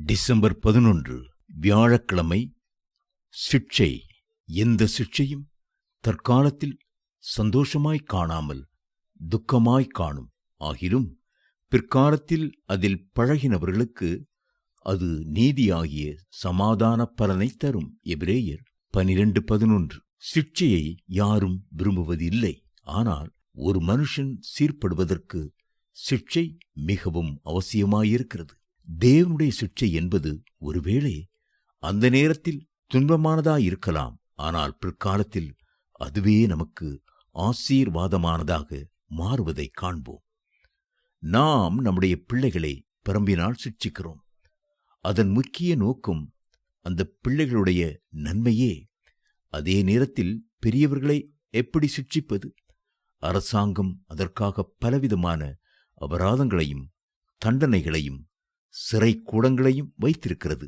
December 11 வியாழக்கிழமை. சிட்சை. எந்த சிட்சையும் தற்காலத்தில் சந்தோஷமாய் காணாமல் துக்கமாய் காணும். ஆகிலும் பிற்காலத்தில் அதில் பழகினவர்களுக்கு அது நீதியாகிய சமாதான பலனை தரும். எபிரேயர் 12:11. சிட்சையை யாரும் விரும்புவதில்லை. ஆனால் ஒரு மனுஷன் சீர்படுவதற்கு சிட்சை மிகவும் அவசியமாயிருக்கிறது. தேவனுடைய சிட்சை என்பது ஒருவேளை அந்த நேரத்தில் துன்பமானதாயிருக்கலாம். ஆனால் பிற்காலத்தில் அதுவே நமக்கு ஆசீர்வாதமானதாக மாறுவதை காண்போம். நாம் நம்முடைய பிள்ளைகளை பிறம்பினால் சிட்சிக்கிறோம். அதன் முக்கிய நோக்கம் அந்த பிள்ளைகளுடைய நன்மையே. அதே நேரத்தில் பெரியவர்களை எப்படி சிட்சிப்பது? அரசாங்கம் அதற்காக பலவிதமான அபராதங்களையும் தண்டனைகளையும் சிறை கூடங்களையும் வைத்திருக்கிறது.